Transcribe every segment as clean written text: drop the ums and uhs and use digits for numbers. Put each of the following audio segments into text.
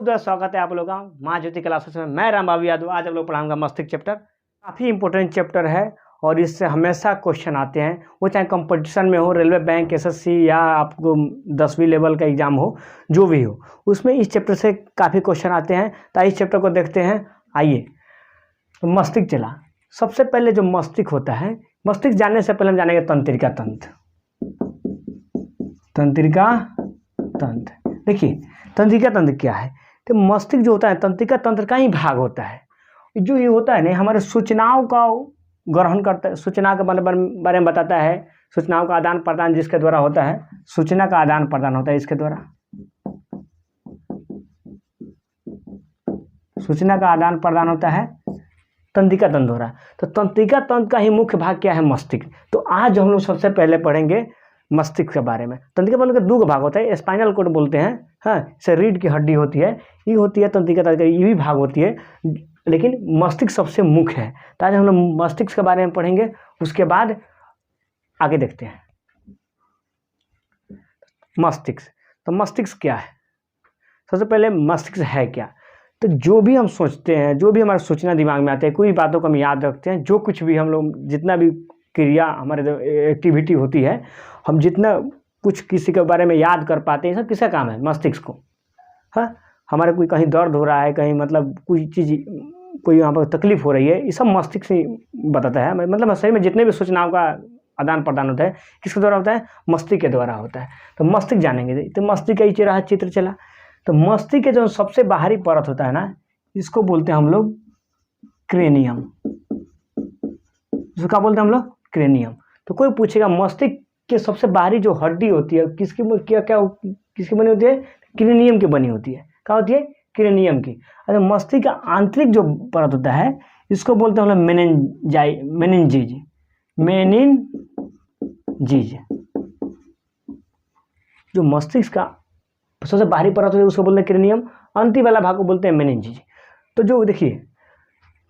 बहुत स्वागत है आप लोगों का माँ ज्योति क्लासेस में। मैं राम बाबू यादव। आज आप लोग पढ़ाऊंगा मस्तिष्क चैप्टर। काफ़ी इंपॉर्टेंट चैप्टर है और इससे हमेशा क्वेश्चन आते हैं, वो चाहे कंपटीशन में हो, रेलवे, बैंक, एसएससी या आपको 10वीं लेवल का एग्जाम हो, जो भी हो, उसमें इस चैप्टर से काफ़ी क्वेश्चन आते हैं। तो इस चैप्टर को देखते हैं। आइए, तो मस्तिष्क चला। सबसे पहले जो मस्तिष्क होता है, मस्तिष्क जानने से पहले हम जानेंगे तंत्रिका तंत्र। तंत्रिका तंत्र, देखिए तंत्रिका तंत्र क्या है। तो मस्तिष्क जो होता है तंत्रिका तंत्र का ही भाग होता है। जो ये होता है ना, हमारे सूचनाओं का ग्रहण करता है, सूचना के बारे में बताता है। सूचनाओं का आदान प्रदान जिसके द्वारा होता है, सूचना का आदान प्रदान होता है इसके द्वारा। सूचना का आदान प्रदान होता है तंत्रिका तंत्र द्वारा। तो तंत्रिका तंत्र का ही मुख्य भाग क्या है, मस्तिष्क। तो आज हम लोग सबसे पहले पढ़ेंगे मस्तिष्क के बारे में। तंत्रिका तंत्र का दो भाग होता है, स्पाइनल कॉर्ड बोलते हैं, हाँ, इसे रीढ़ की हड्डी होती है, ये होती है तंत्रिका तंत्र, ये भी भाग होती है, लेकिन मस्तिष्क सबसे मुख्य है। तो आज हम लोग मस्तिष्क के बारे में पढ़ेंगे, उसके बाद आगे देखते हैं मस्तिष्क। तो मस्तिष्क क्या है, सबसे पहले मस्तिष्क है क्या। तो जो भी हम सोचते हैं, जो भी हमारी सूचना दिमाग में आते हैं, कोई बातों को हम याद रखते हैं, जो कुछ भी हम लोग, जितना भी क्रिया हमारे एक्टिविटी होती है, हम जितना कुछ किसी के बारे में याद कर पाते हैं, सब किसका काम है, मस्तिष्क को। हाँ, हमारे कोई कहीं दर्द हो रहा है, कहीं मतलब कोई चीज़, कोई यहाँ पर तकलीफ हो रही है, ये सब मस्तिष्क से बताता है। मतलब शरीर में जितने भी सूचनाओं का आदान प्रदान होता है, किसके द्वारा होता है, मस्तिष्क के द्वारा होता है। तो मस्तिष्क जानेंगे। तो मस्तिष्क का ही रहा चित्र चला। तो मस्तिष्क के जो सबसे बाहरी परत होता है ना, इसको बोलते हैं हम लोग क्रेनियम। इसको क्या बोलते हैं हम लोग, क्रेनियम। तो कोई पूछेगा मस्तिष्क के सबसे बाहरी जो हड्डी होती है किसकी, किसकी बनी होती है, क्रेनियम की बनी होती है। क्या होती है, क्रेनियम की। अरे मस्तिष्क का आंतरिक जो परत होता है, इसको बोलते हैं हम लोग मेनिनजीज। मेनिनजीज जो मस्तिष्क का सबसे बाहरी परत होती है उसको बोलते हैं क्रेनियम, अंतिम वाला भाग को बोलते हैं मेनिनजीज। तो जो देखिए,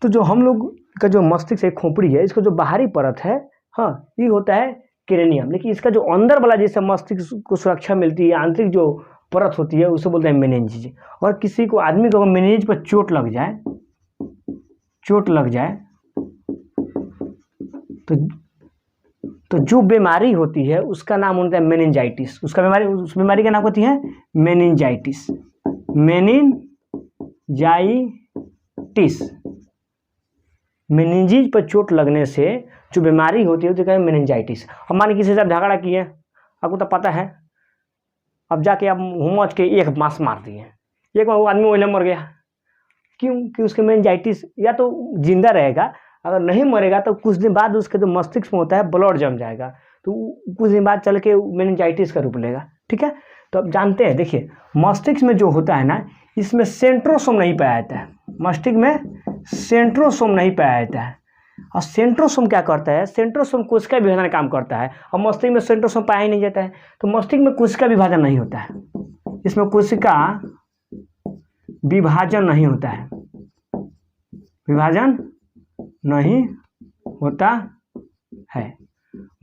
तो जो हम लोग का जो मस्तिष्क से खोपड़ी है, इसको जो बाहरी परत है, हाँ, ये होता है क्रेनियम। लेकिन इसका जो अंदर वाला जिससे मस्तिष्क को सुरक्षा मिलती है, आंतरिक जो परत होती है, उसे बोलते हैं मेनिनजीज। और किसी को, आदमी को मेनिनजीज पर चोट लग जाए, तो जो बीमारी होती है उसका नाम होता है मेनिंजाइटिस। उस बीमारी का नाम होती है मेनिंजाइटिस। मेनिंजाइटिस, मेनिंजीज पर चोट लगने से जो बीमारी होती है वो कहते हैं मेनिंजाइटिस। अब मान किसी से आप झगड़ा किए, आपको तो पता है, अब जाके आप हुमच के एक मांस मार दिए, एक बार वो आदमी वही मर गया। क्यों कि उसके मेनिंजाइटिस, या तो जिंदा रहेगा, अगर नहीं मरेगा तो कुछ दिन बाद उसके जो मस्तिष्क में होता है ब्लड जम जाएगा, तो कुछ दिन बाद चल के मेनिंजाइटिस का रूप लेगा। ठीक है, तो अब जानते हैं, देखिए मस्तिष्क में जो होता है ना, इसमें सेंट्रोसोम नहीं पाया जाता है। मस्तिष्क में सेंट्रोसोम नहीं पाया जाता है। और सेंट्रोसोम क्या करता है, सेंट्रोसोम कोशिका विभाजन का काम करता है, और मस्तिष्क में सेंट्रोसोम पाया ही नहीं जाता है। तो मस्तिष्क में कोशिका विभाजन नहीं होता है, इसमें कोशिका विभाजन नहीं होता है, विभाजन नहीं होता है।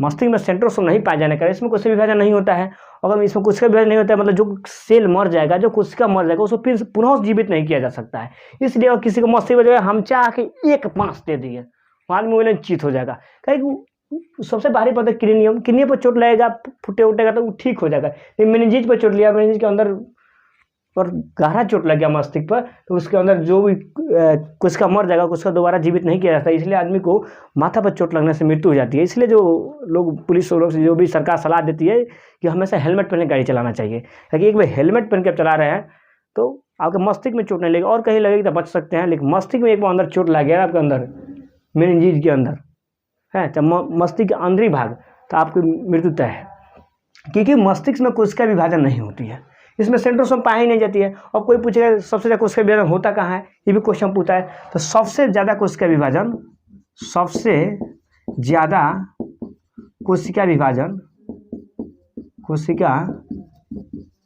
मस्तिष्क में सेंट्रोसोम नहीं पाया जाने का इसमें कोशिका विभाजन नहीं होता है। अगर इसमें कोशिका विभाजन नहीं होता है, मतलब जो सेल मर जाएगा, जो कोशिका मर जाएगा, उसको फिर पुनः जीवित नहीं किया जा सकता है। इसलिए अगर किसी को मस्तिष्क में जो है हम चाह के एक मांस दे दिए, आदमी वो चित हो जाएगा। कहीं सबसे बाहरी पता है क्रेनियम, क्रेनियम पर चोट लगेगा, फुटे उठेगा तो वो ठीक हो जाएगा। मेनिंजीज पर चोट लिया, मेनिंजीज के अंदर और गहरा चोट लग गया मस्तिष्क पर, तो उसके अंदर जो भी कोशिका मर जाएगा, उसका दोबारा जीवित नहीं किया जाता। इसलिए आदमी को माथा पर चोट लगने से मृत्यु हो जाती है। इसलिए जो लोग, पुलिस लोग से जो भी सरकार सलाह देती है कि हमेशा हेलमेट पहन गाड़ी चलाना चाहिए, क्योंकि एक बार हेलमेट पहन के आप चला रहे हैं तो आपके मस्तिष्क में चोट नहीं लगेगी, और कहीं लगेगी तो बच सकते हैं। लेकिन मस्तिष्क में एक बार अंदर चोट लग गया आपके अंदर, मेनिंजीज के अंदर है, तो मस्तिष्क के अंदरी भाग, तो आपकी मृत्यु तय है, क्योंकि मस्तिष्क में कोशिका विभाजन नहीं होती है, इसमें सेंट्रोसोम पाई ही नहीं जाती है। और कोई पूछेगा सबसे ज़्यादा कोशिका विभाजन होता कहाँ है, ये भी क्वेश्चन पूछा है। तो सबसे ज़्यादा कोशिका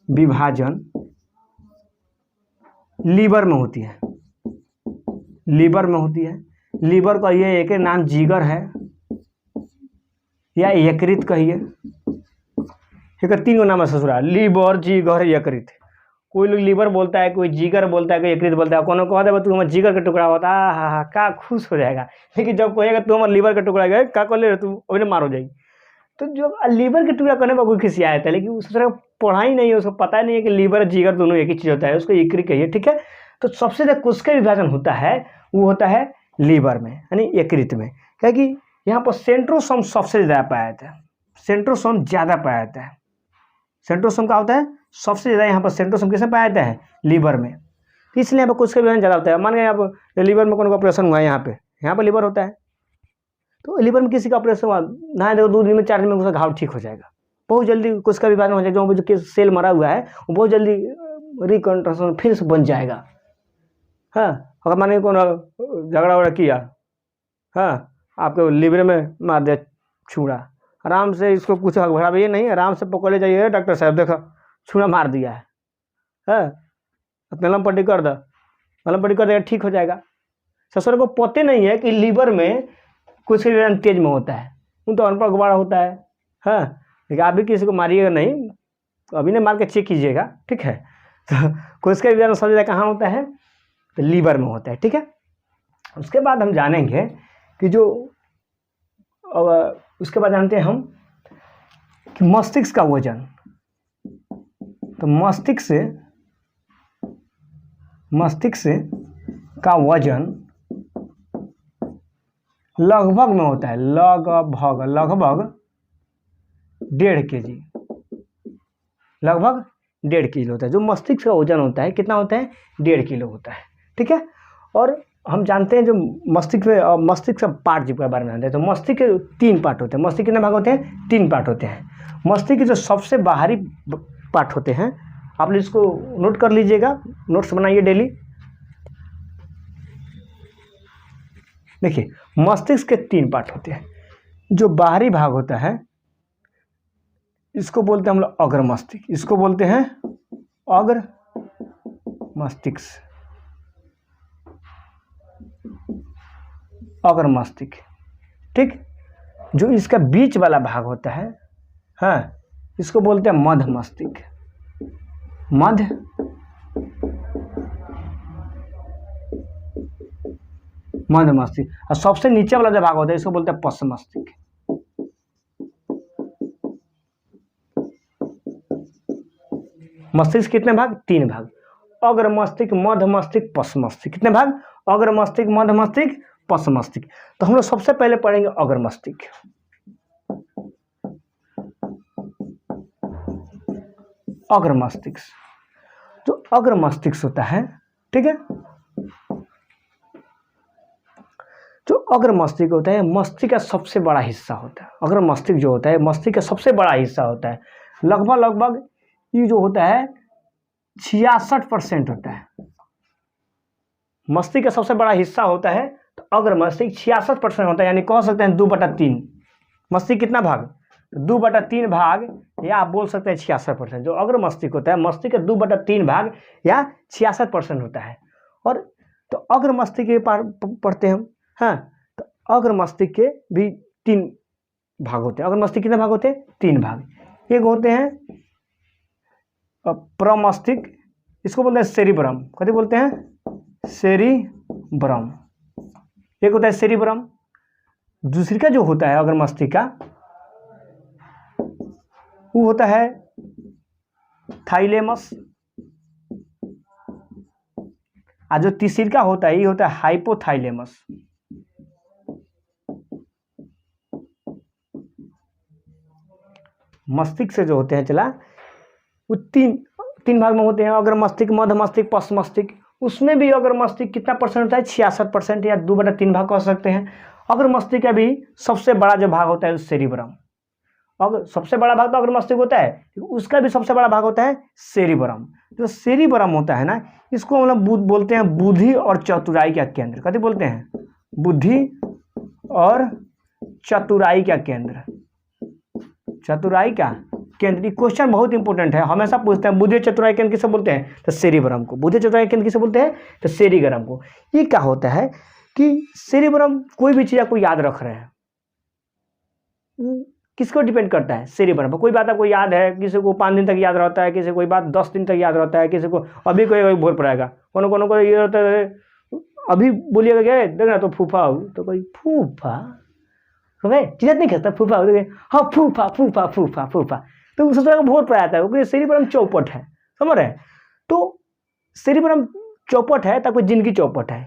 विभाजन लीवर में होती है, लीवर में होती है। लीवर का ये एक नाम जिगर है या यकृत कहिए, एक तीन नाम है ससुराल, लीवर, जिगर, यकृत। कोई लोग लीवर बोलता है, कोई जिगर बोलता है, कोई यकृत बोलता है। कोनो कहता है तू हमारे जिगर का टुकड़ा होता है, हाँ हाँ का खुश हो जाएगा। लेकिन जब कहेगा तू हमारे लीवर का टुकड़ा गए का कर ले तू अभी मार हो जाएगी। तो जो लीवर के टुकड़ा करने पर कोई किसी आया था, लेकिन उस तरह पढ़ाई नहीं है, उसको पता नहीं है कि लीवर जिगर दोनों एक ही चीज़ होता है, उसको यकृत कहिए, ठीक है। तो सबसे ज़्यादा कोशिका विभाजन होता है वो होता है लीवर में, यानी यकृत में, क्योंकि यहाँ पर सेंट्रोसोम सबसे ज़्यादा पाया जाता है, सेंट्रोसोम ज़्यादा पाया जाता है। सेंट्रोसोम का होता है सबसे ज़्यादा, यहाँ पर सेंट्रोसोम किसमें पाया जाता है, लीवर में। तो इसलिए यहाँ पर कोशिका विभाजन ज़्यादा होता है। मान गए आप लीवर में कौन का ऑपरेशन हुआ है, यहाँ पर लीवर होता है, तो लीवर में किसी का ऑपरेशन हुआ, नहाए देखो 2 दिन में 4 दिन में उसका घाव ठीक हो जाएगा, बहुत जल्दी कोशिका विभाजन हो जाएगा। जो सेल मरा हुआ है वो बहुत जल्दी रिकंस्ट्रक्शन फिर से बन जाएगा। हाँ, अगर माने कौन झगड़ा वगड़ा किया, हाँ आपको लीवर में मार दिया छुरा, आराम से इसको कुछ घबराइए नहीं, आराम से पकड़ ले जाइए, डॉक्टर साहब देखो छुरा मार दिया है, मलहम पट्टी कर दो, मलहम पट्टी कर देगा ठीक हो जाएगा। ससुर को पता नहीं है कि लीवर में कुछ तेज में होता है, उन तो अनपढ़ गुब्बारा होता है। हाँ, लेकिन आप भी किसी को मारिएगा नहीं, अभी नहीं मार के चेक कीजिएगा, ठीक है। तो कोशिका विभाजन सबसे ज़्यादा कहाँ होता है, तो लीवर में होता है, ठीक है। उसके बाद हम जानेंगे कि जो उसके बाद जानते हैं हम कि मस्तिष्क का वजन। तो मस्तिष्क का वजन लगभग में होता है, लगभग 1.5 kg, लगभग 1.5 किलो होता है। जो मस्तिष्क का वजन होता है कितना होता है, 1.5 किलो होता है, ठीक है। और हम जानते हैं जो मस्तिष्क का पार्ट के बारे में जानते हैं, तो मस्तिष्क के 3 पार्ट होते हैं। मस्तिष्क कितने भाग होते हैं, 3 पार्ट होते हैं। मस्तिष्क के जो सबसे बाहरी पार्ट होते हैं, आप इसको नोट कर लीजिएगा, नोट्स बनाइए डेली। देखिए मस्तिष्क के 3 पार्ट होते हैं। जो बाहरी भाग होता है इसको बोलते हैं हम लोग अग्र मस्तिष्क, इसको बोलते हैं अग्र मस्तिष्क, अग्र मस्तिष्क, ठीक। जो इसका बीच वाला भाग होता है, हाँ, इसको बोलते हैं मध्य मस्तिष्क, मध्य मस्तिष्क। और सबसे नीचे वाला जो भाग होता है इसको बोलते हैं पश्च मस्तिष्क। मस्तिष्क कितने भाग, 3 भाग, अग्र मस्तिष्क, मध्य मस्तिष्क, पश्च मस्तिष्क। कितने भाग, अग्र मस्तिष्क, मध्य मस्तिष्क, पश्च मस्तिष्क। तो हम लोग सबसे पहले पढ़ेंगे अग्र मस्तिष्क। अग्र मस्तिष्क, जो अग्र मस्तिष्क होता है, ठीक है, जो अग्र मस्तिष्क होता है मस्तिष्क का सबसे बड़ा हिस्सा होता है। अग्र मस्तिष्क जो होता है मस्तिष्क का सबसे बड़ा हिस्सा होता है। लगभग ये जो होता है 66% होता है। मस्तिष्क का सबसे बड़ा हिस्सा होता है, तो अग्र मस्तिष्क 66% होता है, यानी कह सकते हैं 2/3। मस्तिष्क कितना भाग, 2/3 भाग, या आप बोल सकते हैं 66%। जो अग्र मस्तिष्क होता है मस्तिष्क का 2/3 भाग या 66% होता है। और तो अग्र मस्तिष्क के पढ़ते हैं हम, हाँ, तो अग्र मस्तिष्क के भी 3 भाग होते हैं। अग्र मस्तिष्क कितने भाग होते हैं, 3 भाग। एक होते हैं प्रमस्तिष्क, इसको बोलते हैं सेरिब्रम, कभी बोलते हैं सेरिब्रम। एक होता है सेरिब्रम। दूसरी का जो होता है अग्र मस्तिष्क का वो होता है थाइलेमस, और जो तीसरी का होता है ये होता है हाइपोथाइलेमस। मस्तिष्क से जो होते हैं चला वो तीन भाग में होते हैं, अग्र मस्तिष्क, मध्य मस्तिष्क, पश्च मस्तिष्क। उसमें भी अग्र मस्तिष्क कितना परसेंट होता है, 66% या 2/3 भाग कह सकते हैं। अग्र मस्तिष्क का भी सबसे बड़ा जो भाग होता है सेरिब्रम। अगर सबसे बड़ा भाग तो अग्र मस्तिष्क होता है, उसका भी सबसे बड़ा भाग होता है सेरिब्रम। जो सेरिब्रम होता है ना, इसको हम लोग बोलते हैं बुद्धि और चतुराई का केंद्र। कभी बोलते हैं बुद्धि और चतुराई का केंद्र, चतुराई का केंद्र। ये क्वेश्चन बहुत इंपॉर्टेंट है, हमेशा पूछते हैं बुद्धि चतुराई केंद्र किसे बोलते हैं, तो सेरिब्रम को। बुद्धि चतुराई केंद्र किसे बोलते हैं, तो सेरिब्रम को। ये क्या होता है कि सेरिब्रम कोई भी चीज आपको याद रख रहे हैं, किसको डिपेंड करता है? सेरिब्रम पर। कोई बात आपको याद है, किसी को 5 दिन तक याद रहता है, किसी को कोई बात 10 दिन तक याद रहता है, किसी को अभी कोई बोल पड़ेगा, कोनो को ये होता है अभी बोलिएगा क्या देखना तो फूफा हो, तो कोई फूफा चिन्हत नहीं करता फूफा हो, हाँ फूफा फूफा फूफा फूफा, तो उस तरह का बहुत पड़ा जाता है। सेरिब्रम चौपट है, समझ रहे हैं? तो सेरिब्रम चौपट है तब जिंदगी चौपट है,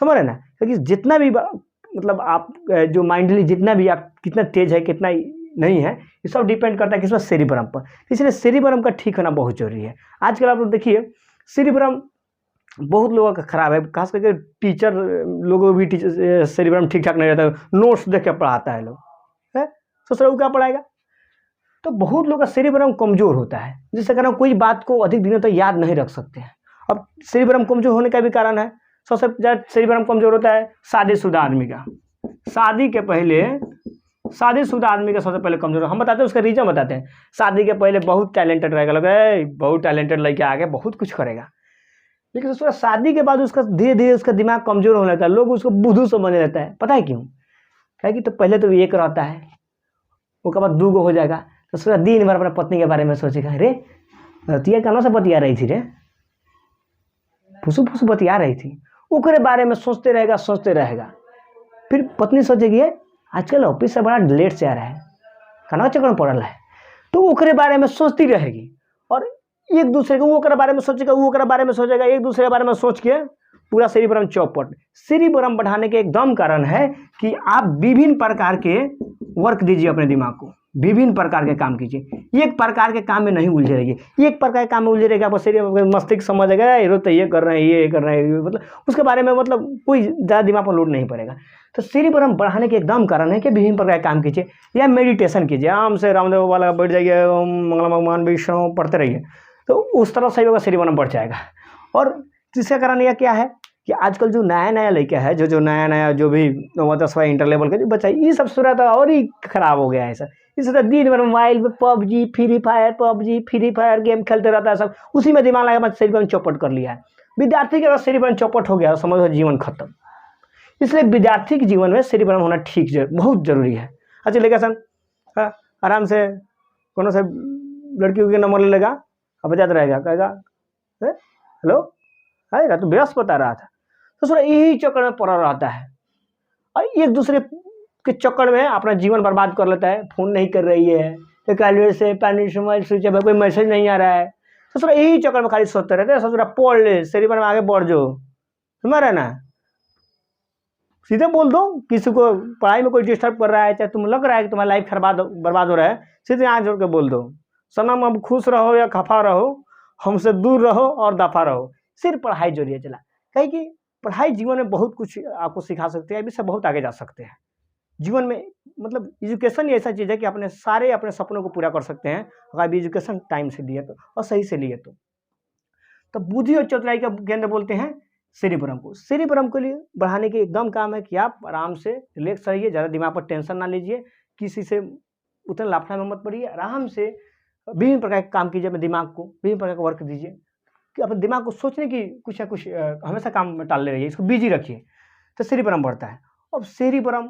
समझ रहे ना? क्योंकि जितना भी मतलब आप जो माइंडली जितना भी आप कितना तेज है कितना नहीं है, ये सब डिपेंड करता है किस पर? सेरिब्रम पर। इसलिए सेरिब्रम का ठीक होना बहुत जरूरी है। आजकल आप लोग देखिए सेरिब्रम बहुत लोगों का खराब है, खास करके टीचर लोगों भी टीचर सेरिब्रम ठीक ठाक नहीं रहता है, नोट्स देख के पढ़ाता है लोग, है सोच रहे हो क्या पढ़ाएगा? तो बहुत लोगों का सेरिब्रम कमजोर होता है, जिससे कारण कोई बात को अधिक दिनों तक याद नहीं रख सकते हैं। अब सेरिब्रम कमजोर होने का भी कारण है, सबसे ज़्यादा सेरिब्रम कमजोर होता है शादीशुदा आदमी का। शादीशुदा आदमी का सबसे पहले कमजोर, हम बताते हैं उसका रीजन बताते हैं। शादी के पहले बहुत टैलेंटेड रहेगा, लगे बहुत टैलेंटेड लड़के आगे बहुत कुछ करेगा, लेकिन उसका शादी के बाद उसका धीरे धीरे उसका दिमाग कमजोर होने लगता है, लोग उसको बुद्धू समझने लगता है। पता है क्यों? क्या कि तो पहले तो एक रहता है, उसके बाद 2 हो जाएगा, तो उसका दिन भर अपने पत्नी के बारे में सोचेगा, अरे रतिया कहाँ से बतिया रही थी रे, फुसू फुसू बतिया रही थी, उसके बारे में सोचते रहेगा। फिर पत्नी सोचेगी आजकल ऑफिस से बड़ा लेट से आ रहा है, खाना चक्कर में पड़ल है, तो उसके बारे में सोचती रहेगी और एक दूसरे को वो बारे में सोचेगा, एक दूसरे के बारे में सोच के पूरा सेरिब्रम चौपट। सेरिब्रम बढ़ाने के एकदम कारण है कि आप विभिन्न प्रकार के वर्क दीजिए अपने दिमाग को, विभिन्न प्रकार के काम कीजिए, एक प्रकार के काम में नहीं उलझे रहिए। एक प्रकार के काम में उलझे रहेगा आपको सेरिब्रम मस्तिष्क समझेगा ये रोज तो ये कर रहे हैं, ये कर रहे हैं, मतलब उसके बारे में मतलब कोई ज़्यादा दिमाग पर लोड नहीं पड़ेगा। तो सेरिब्रम बढ़ाने के एकदम कारण है कि विभिन्न प्रकार के काम कीजिए या मेडिटेशन कीजिए, आराम से रामदेव वाला बैठ जाइए, मंगला भगवान विष्णु पढ़ते रहिए, तो उस तरह सही होगा, सेरिब्रम बढ़ जाएगा। और तीसरा कारण यह क्या है कि आजकल जो नया लड़का है, जो नया जो भी 10 इंटर लेवल का जो बच्चा है, ये सब सूरत और ही खराब हो गया है सर। इससे दिन भर मोबाइल पे पबजी फ्री फायर गेम खेलते रहता है, सब उसी में दिमाग लगा, सेरिब्रम चौपट कर लिया है। विद्यार्थी के अगर सेरिब्रम चौपट हो गया तो समझो जीवन खत्म। इसलिए विद्यार्थी के जीवन में सेरिब्रम होना बहुत जरूरी है। अच्छा लेगा सर आराम से कौन से लड़की के नंबर ले लेगा, अब बजाते रहेगा, कहेगा हेलो है तो व्यस्त बता रहा था, तो थोड़ा यही चक्कर में पड़ा रहता है और एक दूसरे के चक्कर में अपना जीवन बर्बाद कर लेता है। फोन नहीं कर रही है, कल से पानी मोबाइल स्विच है, कोई मैसेज नहीं आ रहा है, तो थोड़ा यही चक्कर में खाली सोचते रहते हैं। थोड़ा पढ़ ले, सेरिब्रम में आगे बढ़ जाओ, समझ रहे ना? सीधे बोल दो, किसी को पढ़ाई में कोई डिस्टर्ब कर रहा है, चाहे तुम लग रहा है कि तुम्हारा लाइफ बर्बाद हो रहा है, सीधे आँख जोड़ के बोल दो, सनम अब खुश रहो या खफा रहो, हमसे दूर रहो और दफा रहो, सिर्फ पढ़ाई जरूरी चला। कहीं कि पढ़ाई जीवन में बहुत कुछ आपको सिखा सकते हैं, इससे बहुत आगे जा सकते हैं जीवन में। मतलब एजुकेशन ही ऐसा चीज़ है कि अपने सपनों को पूरा कर सकते हैं अगर आप एजुकेशन टाइम से लिए तो और सही से लिए तो बुद्धि और चतुराई का केंद्र बोलते हैं सेरिब्रम को। सेरिब्रम के लिए बढ़ाने के एकदम काम है कि आप आराम से रिलैक्स रहिए, ज़्यादा दिमाग पर टेंशन ना लीजिए, किसी से उतना लाफड़ा में मत पड़िए, आराम से विभिन्न प्रकार के काम कीजिए, अपने दिमाग को विभिन्न प्रकार का वर्क दीजिए कि अपने दिमाग को सोचने की कुछ ना कुछ हमेशा काम में टालते रहिए, इसको बिजी रखिए, तो सेरिब्रम बढ़ता है। अब सेरिब्रम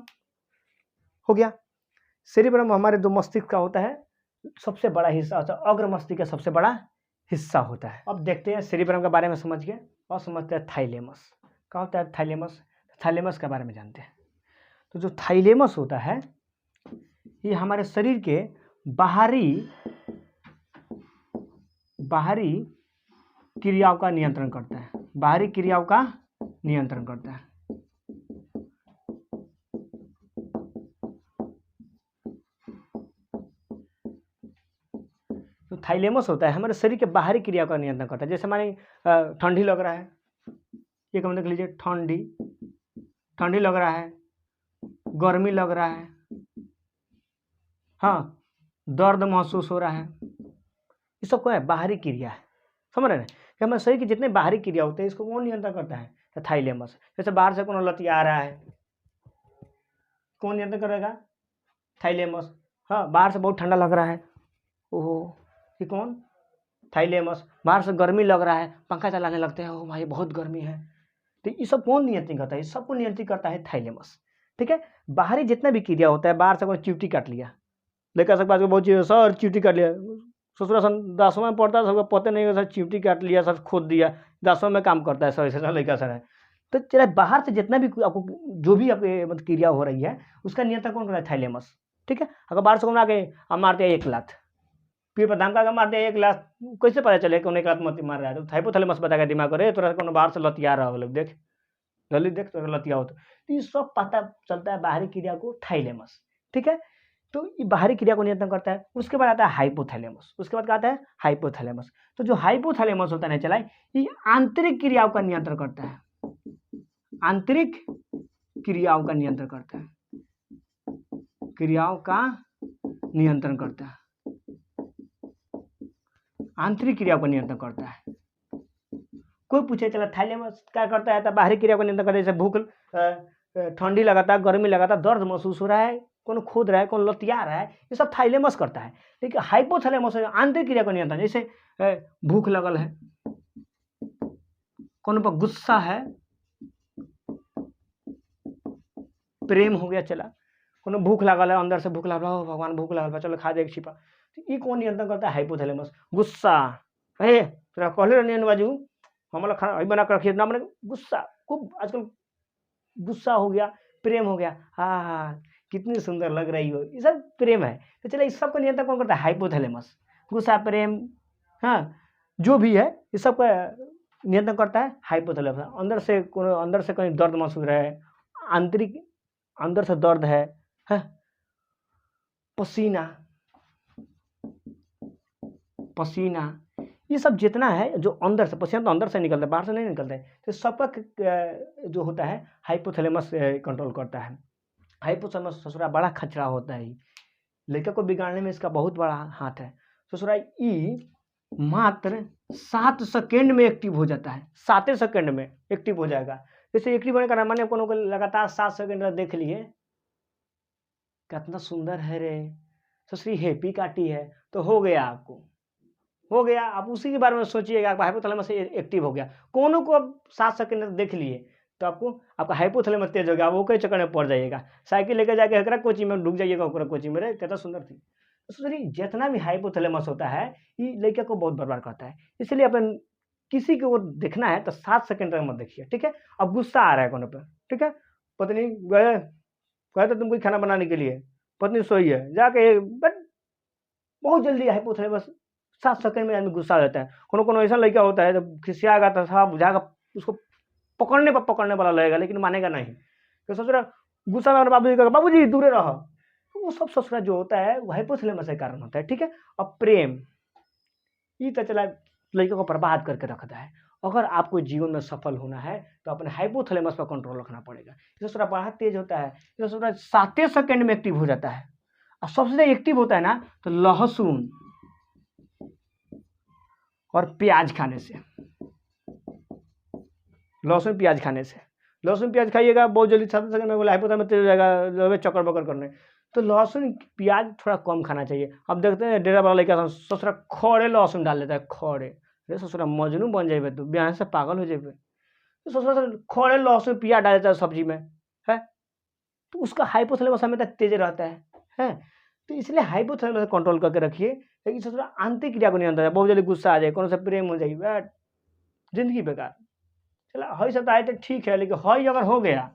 हो गया। सेरिब्रम हमारे जो मस्तिष्क का होता है सबसे बड़ा हिस्सा होता है, अग्र मस्तिष्क का सबसे बड़ा हिस्सा होता है। अब देखते हैं सेरिब्रम के बारे में समझ गए और समझते हैं थाइलेमस। क्या होता है थाइलेमस? थाइलेमस के बारे में जानते हैं। तो जो थाइलेमस होता है ये हमारे शरीर के बाहरी क्रियाओं का नियंत्रण करता है, बाहरी क्रियाओं का नियंत्रण करता है। तो थाइलेमस होता है हमारे शरीर के बाहरी क्रियाओं का नियंत्रण करता है। जैसे हमारे ठंडी लग रहा है, ये कम देख लीजिए, ठंडी लग रहा है, गर्मी लग रहा है, हाँ दर्द महसूस हो रहा है, ये सब क्या है? बाहरी क्रिया है, समझ रहे हैं? कि हमारे शरीर के जितने बाहरी क्रिया होते हैं इसको कौन नियंत्रण करता है? तो थाइलेमस। जैसे बाहर से कौन लतिया आ रहा है, कौन नियंत्रण करेगा? थाइलेमस। हाँ बाहर से बहुत ठंडा लग रहा है, ओहो ये कौन? थाइलेमस। बाहर से गर्मी लग रहा है, पंखा चलाने लगते हैं, ओ भाई बहुत गर्मी है, तो ये सब कौन नियंत्रण करता है? ये सबको नियंत्रित करता है थाइलेमस। ठीक है, बाहरी जितना भी क्रिया होता है, बाहर से कोई चींटी काट लिया, लड़का सब बात बहुत चीज़ सर चींटी काट लिया, ससुरा सन 10वां में पढ़ता है, सबको पता नहीं है सर चींटी काट लिया, सर खोद दिया, 10वां में काम करता है सर, ऐसा लड़का सर है। तो चला बाहर से जितना भी आपको जो भी आपके मतलब क्रिया हो रही है उसका नियंत्रण कौन कर रहा है? थाइलेमस। ठीक है, अगर बाहर से कौन आके अब मारते हैं 1 लात, फिर पता का मारते हैं 1 लात, कैसे पता चले कौन 1 लात मत मार रहा है? तो हाइपोथैलेमस बताएगा दिमाग को, रे तोरा कौन बाहर से लतिया रहा हो, देख जल्दी देख तो लतिया हो। तो ये सब पता चलता है बाहरी क्रिया को थाइलेमस। ठीक है, तो ये बाहरी क्रिया को नियंत्रण करता है। उसके बाद आता है हाइपोथैलेमस, उसके बाद क्या आता है? हाइपोथैलेमस। तो जो हाइपोथैलेमस होता है चला, ये आंतरिक क्रियाओं का नियंत्रण करता है, आंतरिक क्रियाओं का नियंत्रण करता है, क्रियाओं का नियंत्रण करता है, आंतरिक क्रियाओं का नियंत्रण करता है। कोई पूछे चला थाइलेमस क्या करता है? तो बाहरी क्रिया को नियंत्रण करता है, जैसे भूख, ठंडी लगाता है, गर्मी लगाता है, दर्द महसूस हो रहा है, कौन खोद रहा है, कौन लतिया रहा है, ये सब थाइलेमस करता है। लेकिन हाइपोथैलेमस आंतरिक क्रिया का नियंत्रण, जैसे भूख लगल है, कौन पर गुस्सा है, प्रेम हो गया, चला कौन भूख लगल है, अंदर से भूख लगल, हो भगवान भूख लगल, चलो खा दे एक छिपा, तो ये कौन नियंत्रण करता है? हाइपोथैलेमस। गुस्सा, अरे तेरा कहले रहने बाजू हमारा खाना बना कर रखिए ना, मैंने गुस्सा खूब आजकल गुस्सा हो गया, प्रेम हो गया, हाँ हाँ कितनी सुंदर लग रही हो, ये सब प्रेम है। तो चलो इस सब को नियंत्रण कौन करता है? हाइपोथैलेमस। गुस्सा, प्रेम, हाँ जो भी है ये सब का नियंत्रण करता है हाइपोथैलेमस। अंदर से कहीं दर्द महसूस रहा है, आंतरिक अंदर से दर्द है, पसीना, पसीना, ये सब जितना है जो अंदर से, पसीना तो अंदर से निकलता है, बाहर से नहीं निकलता है, तो सबका जो होता है हाइपोथैलेमस कंट्रोल करता है। हाइपोथैलेमस ससुरा बड़ा खचरा होता है, लड़का को बिगाड़ने में इसका बहुत बड़ा हाथ है। ससुरा ई मात्र 7 सेकेंड में एक्टिव हो जाता है, 7 सेकेंड में एक्टिव हो जाएगा। जैसे एक्टिव होने का माने को लगातार 7 सेकेंड देख लिए, कितना सुंदर है रे ससुरी, हैप्पी काटी है, तो हो गया, आपको हो गया। आप उसी के बारे में सोचिएगा, आपका हाइपोथैलेमस एक्टिव हो गया। कोनो को अब 7 सेकेंड देख लिए तो आपका हाइपोथैलेमस तेज हो गया, वो कई चक्कर में पड़ जाइएगा, साइकिल लेकर जाके एकरा कोचिंग में डूब जाइएगा, ओकरा कोचिंग में, कितना सुंदर थी। तो सोचिए जितना भी हाइपोथैलेमस होता है ये लड़का को बहुत बर्बाद करता है। इसलिए अपन किसी को देखना है तो 7 सेकेंड तक मत देखिए। ठीक है, अब गुस्सा आ रहा है कोनो पे, ठीक है, पत्नी गए तो तुमको खाना बनाने के लिए, पत्नी सोई है जाके, बट बहुत जल्दी हाइपोथैलेमस 7 सेकंड में आदमी गुस्सा आ जाता है। कोनो ऐसा लड़का होता है जब खिसियागा तो साहब बुझागा, उसको पकड़ने वाला लगेगा लेकिन मानेगा नहीं। तो ससुरा गुस्सा में बाबूजी कहेगा बाबूजी दूरे रहो, तो वो सब ससुरा जो होता है वो हाइपोथैलेमस के कारण होता है। ठीक है, अब प्रेम ये तो चला लड़के को बर्बाद करके रखता है। अगर आपको जीवन में सफल होना है तो अपने हाइपोथैलेमस पर कंट्रोल रखना पड़ेगा। ससुरा बड़ा तेज होता है, ससुरा 7 सेकंड में एक्टिव हो जाता है। और सबसे ज़्यादा एक्टिव होता है ना तो लहसुन और प्याज खाने से, लहसुन प्याज खाने से। लहसुन प्याज खाइएगा बहुत जल्दी 7 सेकंड में हाइपोथैलेमस तेज हो जाएगा, चक्कर बकर करने। तो लहसुन प्याज थोड़ा कम खाना चाहिए। अब देखते हैं डेरा वाला लड़का ससुरा खड़े लहसुन डाल देता है, खड़े, अरे ससुरा मजनू बन जाए, तो बिहान से पागल हो जाए। तो ससुरा खड़े लहसुन प्याज डाल देता है सब्जी में, है तो उसका हाइपोथैलेमस हमेशा तेज रहता है। तो इसलिए हाइपोथैलेमस कंट्रोल करके रखिए। लेकिन ससुरा आंतरिक क्रिया को नियंत्रण है, बहुत जल्दी गुस्सा आ जाए, कौन सा प्रेम हो जाए, जिंदगी बेकार। चला हई सब आए तो ठीक है, लेकिन हई अगर हो गया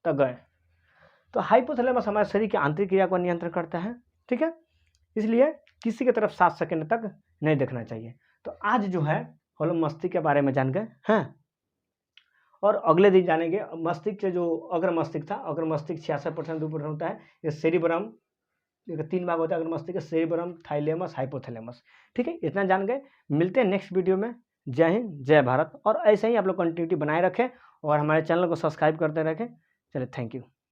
तो गए। तो हाइपोथैलेमस हमारे शरीर की आंतरिक क्रिया को नियंत्रण करता है। ठीक है, इसलिए किसी की तरफ 7 सेकंड तक नहीं देखना चाहिए। तो आज जो है हम लोग मस्तिष्क के बारे में जान गए हैं, और अगले दिन जानेंगे मस्तिष्क से जो अग्र मस्तिष्क था, अग्र मस्तिष्क 66% 2% होता है, ये सेरिब्रम, 3 भाग होता है अग्र मस्तिष्क, सेरिब्रम, थाइलेमस, हाइपोथैलेमस। ठीक है, इतना जान गए। मिलते हैं नेक्स्ट वीडियो में। जय हिंद, जय भारत। और ऐसे ही आप लोग कंटिन्यूटी बनाए रखें और हमारे चैनल को सब्सक्राइब करते रखें। चलिए, थैंक यू।